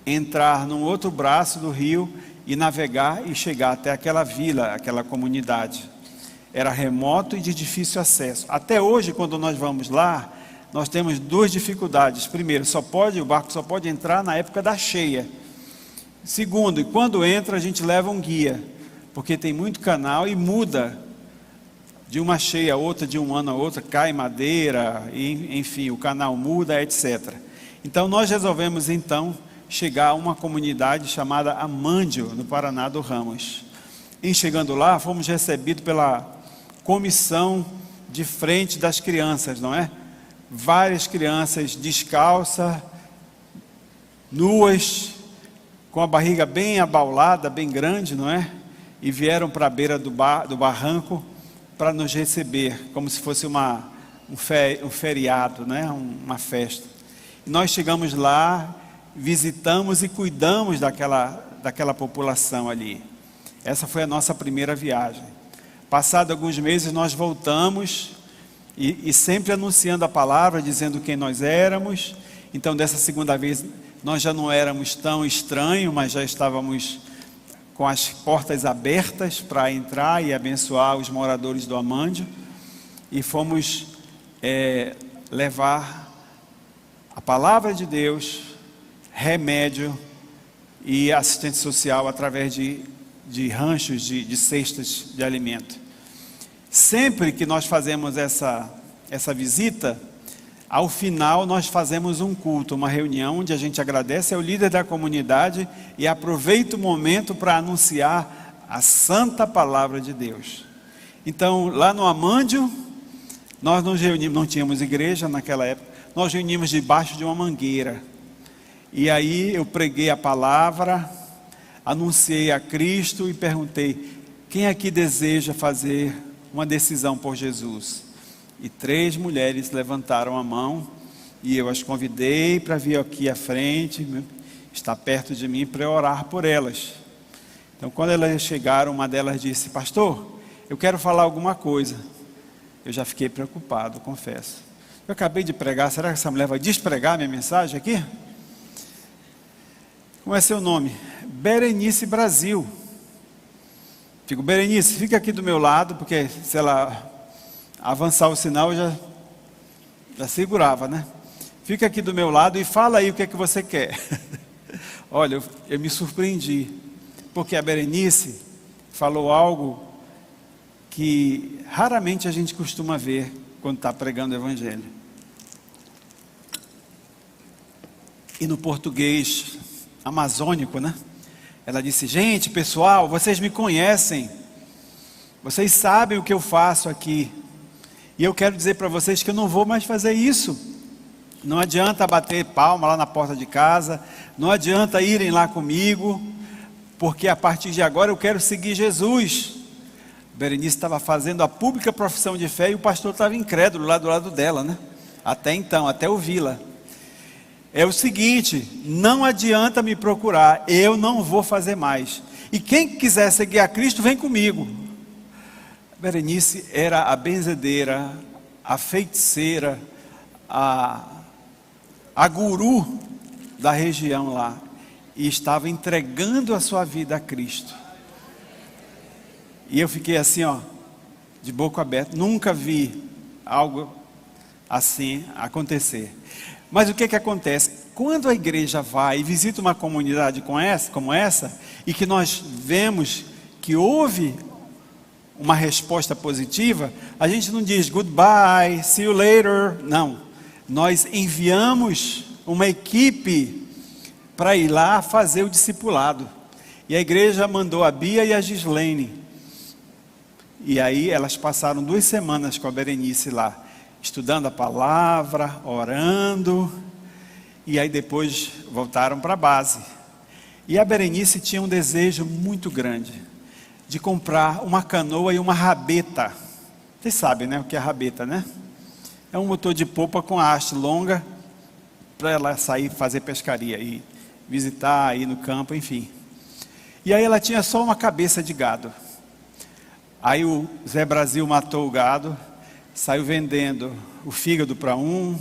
entrar num outro braço do rio e navegar e chegar até aquela vila, aquela comunidade. Era remoto e de difícil acesso. Até hoje, quando nós vamos lá, nós temos duas dificuldades. Primeiro, o barco só pode entrar na época da cheia. Segundo, e quando entra a gente leva um guia, porque tem muito canal e muda de uma cheia a outra, de um ano a outro, cai madeira, e, enfim, o canal muda, etc. Então nós resolvemos chegar a uma comunidade chamada Amândio, no Paraná do Ramos. E chegando lá, fomos recebidos pela comissão de frente das crianças, não é? Várias crianças descalças, nuas, com a barriga bem abaulada, bem grande, não é? E vieram para a beira do barranco para nos receber, como se fosse um feriado, né? Uma festa. E nós chegamos lá, visitamos e cuidamos daquela população ali. Essa foi a nossa primeira viagem. Passado alguns meses nós voltamos e sempre anunciando a palavra, dizendo quem nós éramos. Então dessa segunda vez nós já não éramos tão estranhos, mas já estávamos com as portas abertas para entrar e abençoar os moradores do Amândio. E fomos levar a palavra de Deus, remédio e assistente social através de ranchos, de cestas de alimento. Sempre que nós fazemos essa visita, ao final nós fazemos um culto, uma reunião onde a gente agradece ao líder da comunidade e aproveita o momento para anunciar a santa palavra de Deus. Então lá no Amândio, nós nos reunimos, não tínhamos igreja naquela época, nós reunimos debaixo de uma mangueira. E aí eu preguei a palavra, anunciei a Cristo e perguntei: quem aqui deseja fazer uma decisão por Jesus? E 3 mulheres levantaram a mão e eu as convidei para vir aqui à frente, estar perto de mim para orar por elas. Então quando elas chegaram, uma delas disse: pastor, eu quero falar alguma coisa. Eu já fiquei preocupado, confesso. Eu acabei de pregar, será que essa mulher vai despregar minha mensagem aqui? Como é seu nome? Berenice Brasil. Digo: Berenice, fica aqui do meu lado, porque se ela avançar o sinal, eu já segurava, né? Fica aqui do meu lado e fala aí o que é que você quer. Olha, eu me surpreendi, porque a Berenice falou algo que raramente a gente costuma ver quando está pregando o Evangelho. E no português amazônico, né? Ela disse: gente, pessoal, vocês me conhecem, vocês sabem o que eu faço aqui, e eu quero dizer para vocês que eu não vou mais fazer isso. Não adianta bater palma lá na porta de casa, não adianta irem lá comigo, porque a partir de agora eu quero seguir Jesus. Berenice estava fazendo a pública profissão de fé e o pastor estava incrédulo lá do lado dela, né? Até então, até ouvi-la. É o seguinte: não adianta me procurar, eu não vou fazer mais. E quem quiser seguir a Cristo, vem comigo. Berenice era a benzedeira, a feiticeira, a guru da região lá. E estava entregando a sua vida a Cristo. E eu fiquei assim, de boca aberta. Nunca vi algo assim acontecer. Mas o que acontece? Quando a igreja vai e visita uma comunidade como essa, e que nós vemos que houve uma resposta positiva, a gente não diz goodbye, see you later, não. Nós enviamos uma equipe para ir lá fazer o discipulado. E a igreja mandou a Bia e a Gislene. E aí elas passaram 2 semanas com a Berenice lá, estudando a palavra, orando, e aí depois voltaram para a base. E a Berenice tinha um desejo muito grande de comprar uma canoa e uma rabeta. Vocês sabem, né, o que é rabeta, né? É um motor de popa com a haste longa para ela sair fazer pescaria e visitar, ir no campo, enfim. E aí ela tinha só uma cabeça de gado. Aí o Zé Brasil matou o gado, saiu vendendo o fígado para um,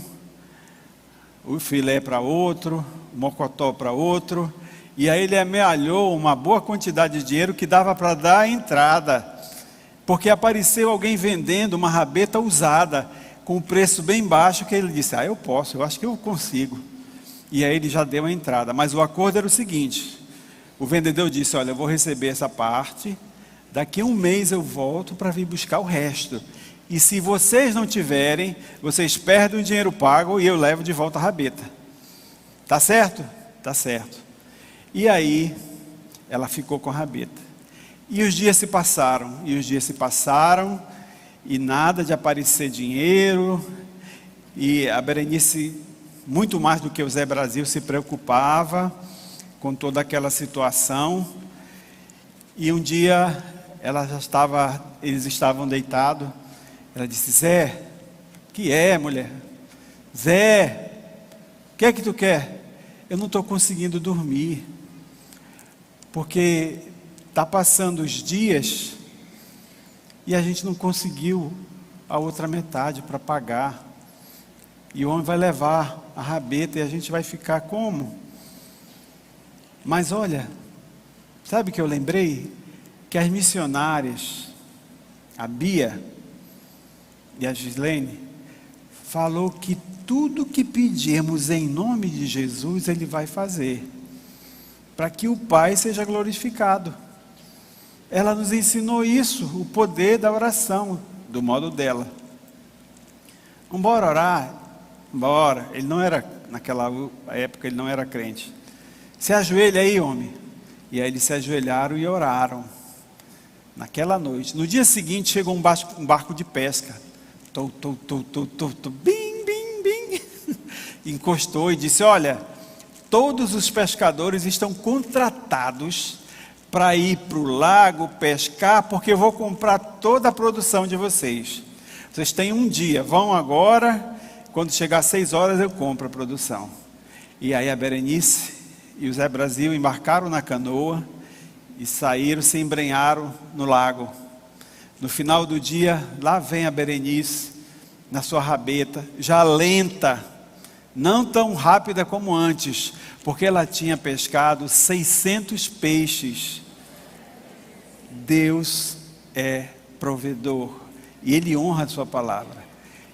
o filé para outro, o mocotó para outro, e aí ele amealhou uma boa quantidade de dinheiro que dava para dar a entrada, porque apareceu alguém vendendo uma rabeta usada, com um preço bem baixo, que ele disse, eu posso, eu acho que eu consigo. E aí ele já deu a entrada, mas o acordo era o seguinte, o vendedor disse, olha, eu vou receber essa parte, daqui a 1 mês eu volto para vir buscar o resto. E se vocês não tiverem, vocês perdem o dinheiro pago e eu levo de volta a rabeta. Tá certo? Tá certo. E aí, ela ficou com a rabeta. E os dias se passaram, e nada de aparecer dinheiro. E a Berenice, muito mais do que o Zé Brasil, se preocupava com toda aquela situação. E um dia, eles estavam deitados. Ela disse, Zé, que é, mulher? Zé, o que é que tu quer? Eu não estou conseguindo dormir, porque está passando os dias e a gente não conseguiu a outra metade para pagar. E o homem vai levar a rabeta e a gente vai ficar como? Mas olha, sabe o que eu lembrei? Que as missionárias, a Bia e a Gislene, falou que tudo que pedimos em nome de Jesus, Ele vai fazer, para que o Pai seja glorificado. Ela nos ensinou isso, o poder da oração, do modo dela. Vamos orar? Bora. Ele não era, naquela época, ele não era crente. Se ajoelha aí, homem. E aí eles se ajoelharam e oraram. Naquela noite. No dia seguinte chegou um barco de pesca. Bim, bim, bim. Encostou e disse, olha, todos os pescadores estão contratados para ir para o lago pescar, porque eu vou comprar toda a produção de vocês. Vocês têm um dia, vão agora, quando chegar às 6 horas eu compro a produção. E aí a Berenice e o Zé Brasil embarcaram na canoa e saíram, se embrenharam no lago. No final do dia, lá vem a Berenice, na sua rabeta, já lenta, não tão rápida como antes, porque ela tinha pescado 600 peixes. Deus é provedor, e Ele honra a sua palavra.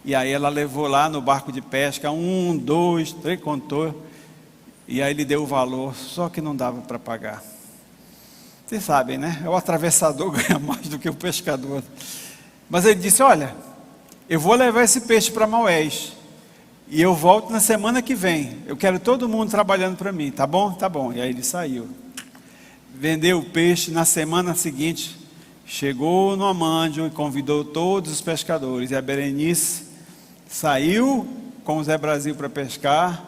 E aí ela levou lá no barco de pesca, 1, 2, 3, contou, e aí ele deu o valor, só que não dava para pagar. Vocês sabem, né? O atravessador ganha mais do que o pescador. Mas ele disse, olha, eu vou levar esse peixe para Maués, e eu volto na semana que vem, eu quero todo mundo trabalhando para mim, tá bom? Tá bom. E aí ele saiu, vendeu o peixe. Na semana seguinte, chegou no Amândio e convidou todos os pescadores, e a Berenice saiu com o Zé Brasil para pescar,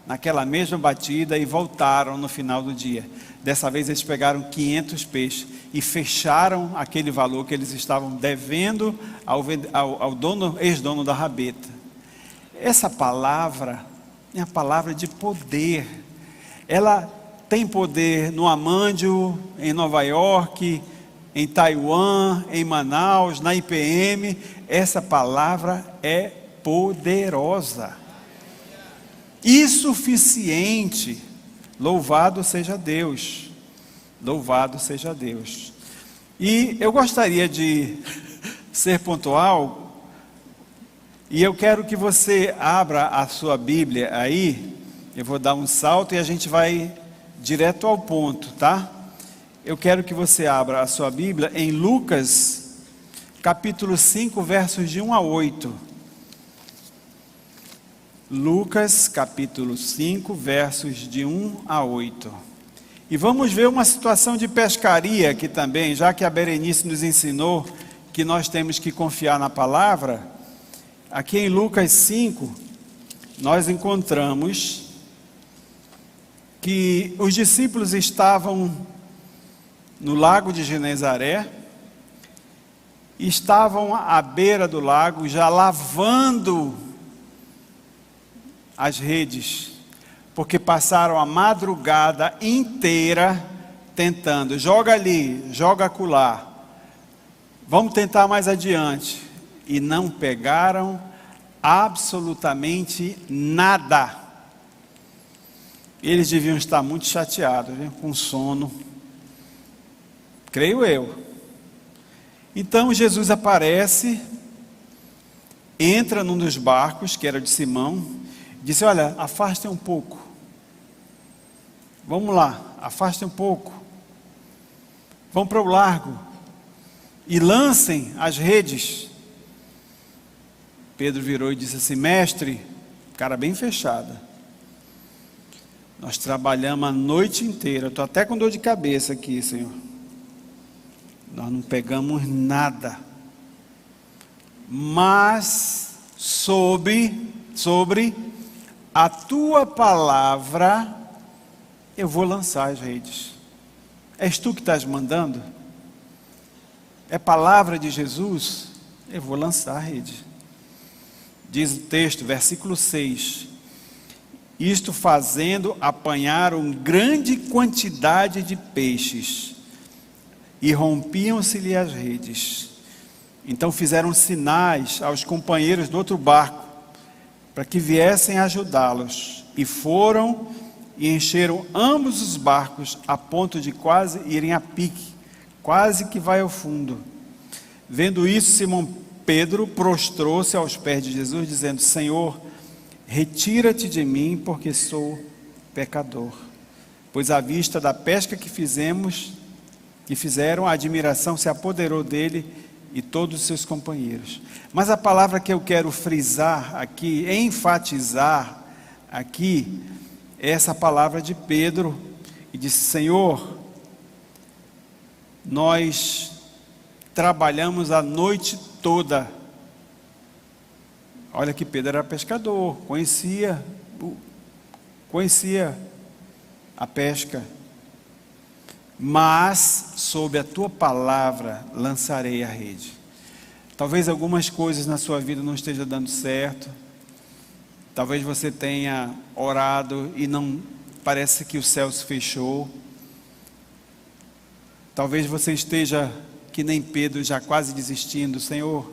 naquela mesma batida, e voltaram no final do dia. Dessa vez eles pegaram 500 peixes e fecharam aquele valor que eles estavam devendo ao dono, ex-dono da rabeta. Essa palavra é a palavra de poder. Ela tem poder no Amândio, em Nova York, em Taiwan, em Manaus, na IPM. Essa palavra é poderosa e suficiente. Louvado seja Deus, louvado seja Deus. E eu gostaria de ser pontual, e eu quero que você abra a sua Bíblia aí. Eu vou dar um salto e a gente vai direto ao ponto, tá? eu quero que você abra a sua Bíblia em Lucas, capítulo 5, versos de 1 a 8. Lucas, capítulo 5, versos de 1 a 8. E vamos ver uma situação de pescaria aqui também, já que a Berenice nos ensinou que nós temos que confiar na palavra. Aqui em Lucas 5, nós encontramos que os discípulos estavam no lago de Genezaré, estavam à beira do lago, já lavando as redes, porque passaram a madrugada inteira tentando, joga ali, joga acolá, vamos tentar mais adiante, e não pegaram absolutamente nada. Eles deviam estar muito chateados, com sono, creio eu. Então Jesus aparece, entra num dos barcos, que era de Simão, disse: olha, afastem um pouco, vamos lá, afastem um pouco, vão para o largo e lancem as redes. Pedro virou e disse assim: mestre, cara bem fechada, nós trabalhamos a noite inteira, estou até com dor de cabeça aqui, Senhor, nós não pegamos nada, mas sobre a tua palavra eu vou lançar as redes. És tu que estás mandando? É palavra de Jesus? Eu vou lançar a rede. Diz o texto, versículo 6: isto fazendo, apanharam grande quantidade de peixes, e rompiam-se-lhe as redes. Então fizeram sinais aos companheiros do outro barco, para que viessem ajudá-los, e foram e encheram ambos os barcos, a ponto de quase irem a pique, quase que vai ao fundo. Vendo isso, Simão Pedro prostrou-se aos pés de Jesus, dizendo: Senhor, retira-te de mim, porque sou pecador. Pois à vista da pesca que fizeram, a admiração se apoderou dele e todos os seus companheiros. Mas a palavra que eu quero frisar aqui, enfatizar aqui, é essa palavra de Pedro, e disse: Senhor, nós trabalhamos a noite toda. Olha que Pedro era pescador, conhecia a pesca, mas sob a tua palavra lançarei a rede. Talvez algumas coisas na sua vida não estejam dando certo, talvez você tenha orado e não, parece que o céu se fechou, talvez você esteja que nem Pedro, já quase desistindo. Senhor,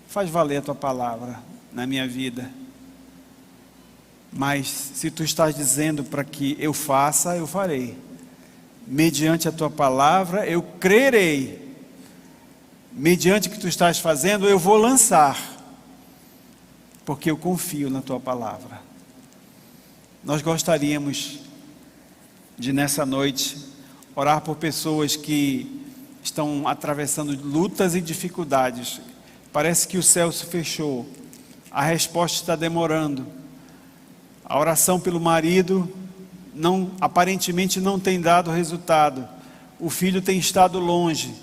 faz valer a tua palavra na minha vida, mas se tu estás dizendo para que eu faça, eu farei. Mediante a tua palavra eu crerei, mediante o que tu estás fazendo eu vou lançar, porque eu confio na tua palavra. Nós gostaríamos de nessa noite orar por pessoas que estão atravessando lutas e dificuldades. Parece que o céu se fechou, a resposta está demorando, a oração pelo marido aparentemente não tem dado resultado, o filho tem estado longe,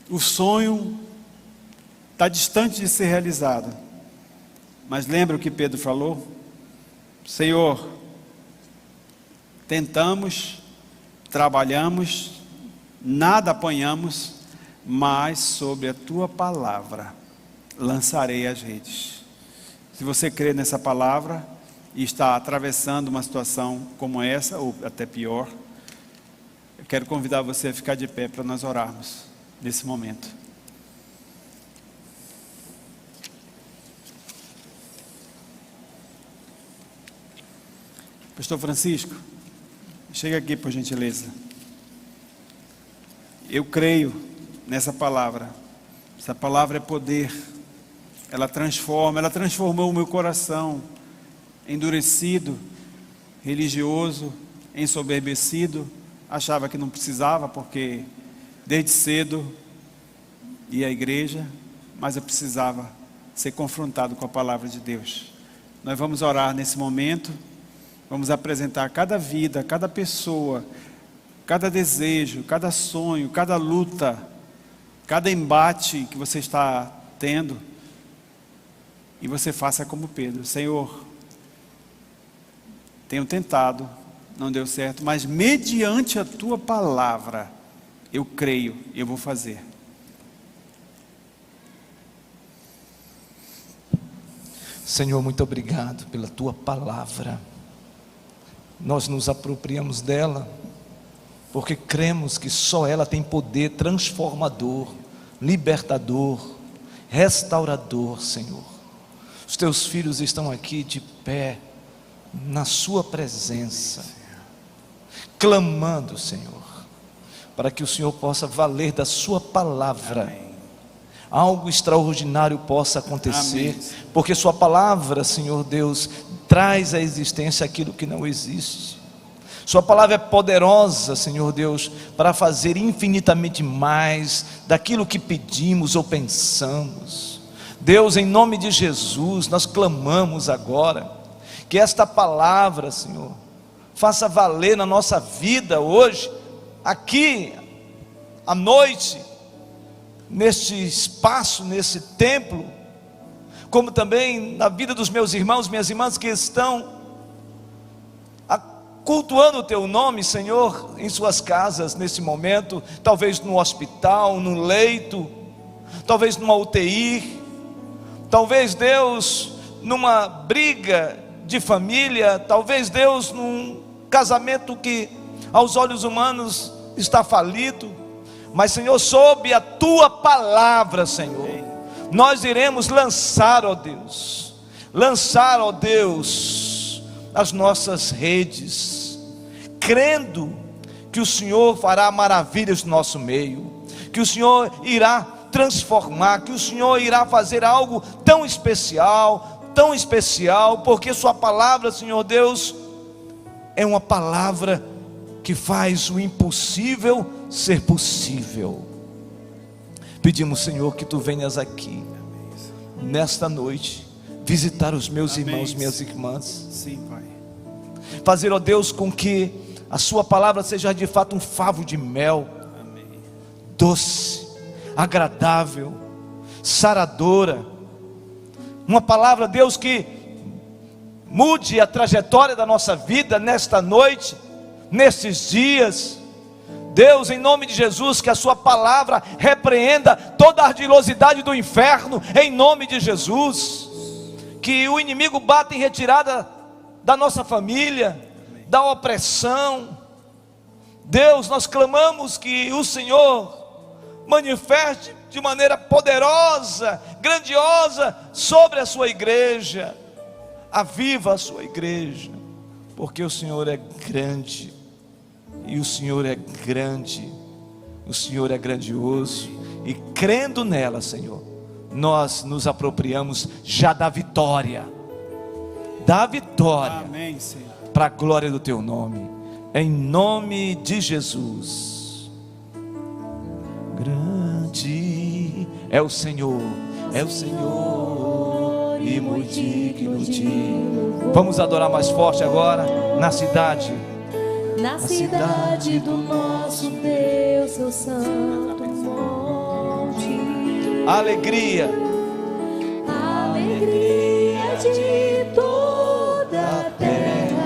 o sonho está distante de ser realizado. Mas lembra o que Pedro falou? Senhor, tentamos, trabalhamos, nada apanhamos, mas sobre a tua palavra lançarei as redes. Se você crê nessa palavra e está atravessando uma situação como essa, ou até pior, eu quero convidar você a ficar de pé para nós orarmos nesse momento. Pastor Francisco, chega aqui por gentileza. Eu creio nessa palavra. Essa palavra é poder. Ela transformou o meu coração, endurecido, religioso, ensoberbecido, achava que não precisava, porque desde cedo ia à igreja, mas eu precisava ser confrontado com a palavra de Deus. Nós vamos orar nesse momento, vamos apresentar cada vida, cada pessoa, cada desejo, cada sonho, cada luta, cada embate que você está tendo, e você faça como Pedro: Senhor, tenho tentado, não deu certo, mas mediante a tua palavra, eu creio e eu vou fazer. Senhor, muito obrigado pela tua palavra. Nós nos apropriamos dela, porque cremos que só ela tem poder transformador, libertador, restaurador, Senhor. Os teus filhos estão aqui de pé, na sua presença, clamando, Senhor, para que o Senhor possa valer da sua palavra. Amém. Algo extraordinário possa acontecer. Amém. Porque sua palavra, Senhor Deus, traz à existência aquilo que não existe. Sua palavra é poderosa, Senhor Deus, para fazer infinitamente mais daquilo que pedimos ou pensamos. Deus, em nome de Jesus, nós clamamos agora que esta palavra, Senhor, faça valer na nossa vida hoje, aqui à noite, neste espaço, nesse templo, como também na vida dos meus irmãos, minhas irmãs que estão cultuando o teu nome, Senhor, em suas casas nesse momento, talvez no hospital, no leito, talvez numa UTI, talvez, Deus, numa briga de família, talvez, Deus, num casamento que aos olhos humanos está falido, mas, Senhor, sob a tua palavra, Senhor, nós iremos lançar, ó Deus, as nossas redes, crendo que o Senhor fará maravilhas no nosso meio, que o Senhor irá transformar, que o Senhor irá fazer algo tão especial, porque sua palavra, Senhor Deus, é uma palavra que faz o impossível ser possível. Pedimos, Senhor, que tu venhas aqui nesta noite visitar os meus irmãos, minhas irmãs. Sim, Pai. Fazer, ó Deus, com que a sua palavra seja de fato um favo de mel. Amém. Doce, agradável, saradora. Uma palavra, Deus, que mude a trajetória da nossa vida nesta noite, nesses dias. Deus, em nome de Jesus, que a sua palavra repreenda toda a ardilosidade do inferno, em nome de Jesus. Que o inimigo bata em retirada da nossa família, da opressão. Deus, nós clamamos que o Senhor manifeste de maneira poderosa, grandiosa sobre a sua igreja. Aviva a sua igreja, porque o Senhor é grande, e o Senhor é grande, o Senhor é grandioso, e crendo nela, Senhor, nós nos apropriamos já da vitória, Amém, Senhor. para a glória do teu nome, em nome de Jesus. Grande é o Senhor, e muito digno de. Vamos adorar mais forte agora, na cidade do nosso Deus, seu santo monte. Alegria De toda a terra.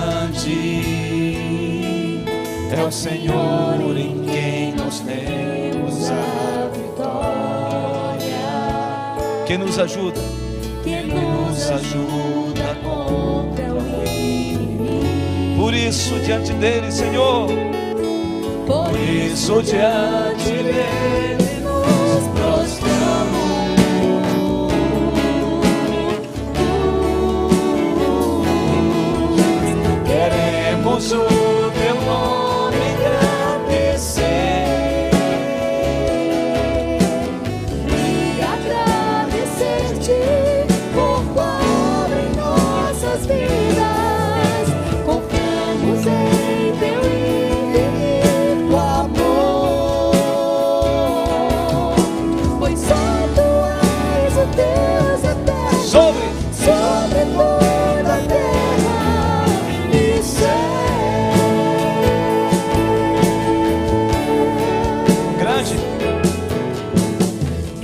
grande é o Senhor em quem nós temos a vitória. Quem nos ajuda? Que nos ajuda contra o inimigo. Por isso diante dele, Senhor, Por isso diante dele nos prostramos. queremos o teu nome engrandecer E agradecer-te nossas vidas. Confiamos em teu infinito amor, pois só tu és o Deus eterno sobre toda a terra e céu. grande,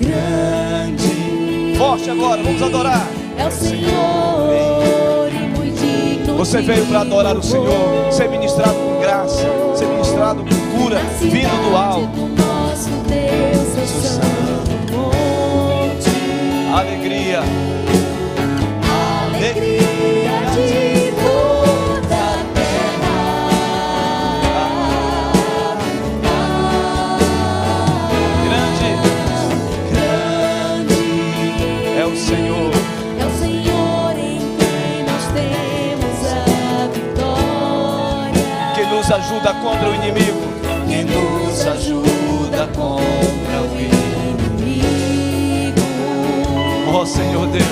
Grande forte agora, vamos adorar. é o Senhor e muito digno. Você veio para adorar o Senhor, ser ministrado com graça, ser ministrado com cura, vindo do alto. Do nosso Deus é santo monte. Alegria, Alegria de toda a terra. grande é o Senhor. É o Senhor em quem nós temos a vitória. Que nos ajuda contra o inimigo. Que nos ajuda contra o inimigo. Ó Senhor Deus,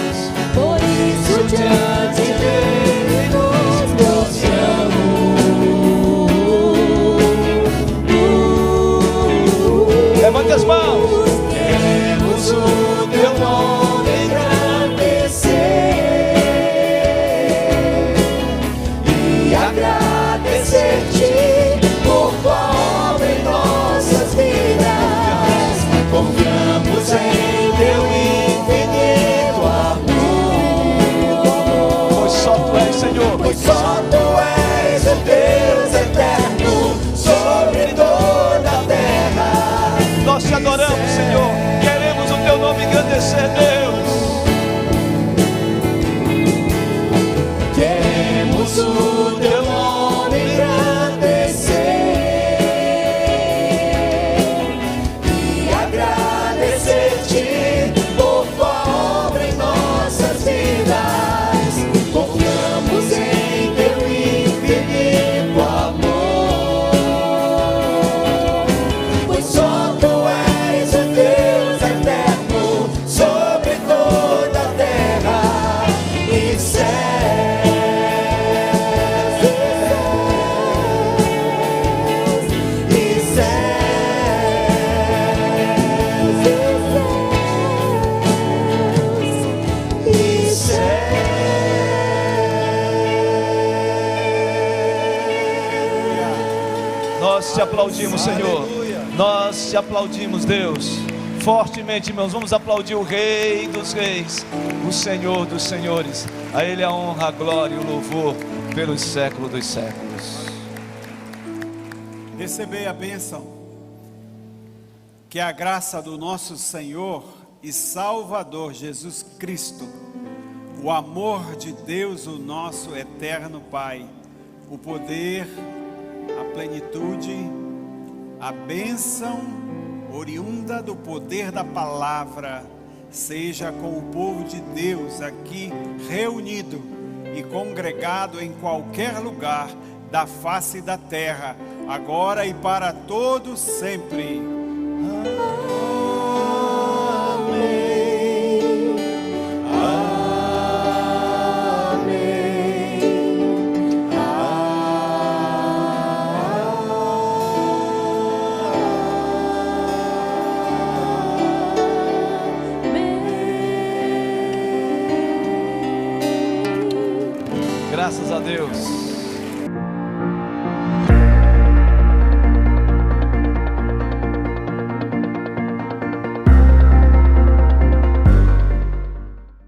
Por isso diante dele nos prostramos. levante as mãos. Queremos o teu nome engrandecer e agradecer-te por tua obra em nossas vidas. Confiamos em teu infinito amor, Pois só tu és, Senhor. pois só tu és o Deus eterno sobre toda a terra. Nós te adoramos, Senhor. Queremos o teu nome engrandecer, Deus. Queremos o teu nome engrandecer e agradecer-te por tua obra em nossas vidas. Confiamos em teu infinito amor, pois só tu és o Deus eterno sobre toda a terra e céus. Nós te aplaudimos, Senhor. Nós te aplaudimos, Deus. Fortemente, irmãos, vamos aplaudir o Rei dos Reis, o Senhor dos Senhores. A Ele a honra, a glória e o louvor pelos séculos dos séculos. Recebei a bênção. Que a graça do nosso Senhor e Salvador Jesus Cristo, o amor de Deus, o nosso eterno Pai, o poder, a plenitude, a bênção oriunda do poder da palavra, seja com o povo de Deus aqui reunido e congregado em qualquer lugar da face da terra, agora e para todos sempre. Graças a Deus.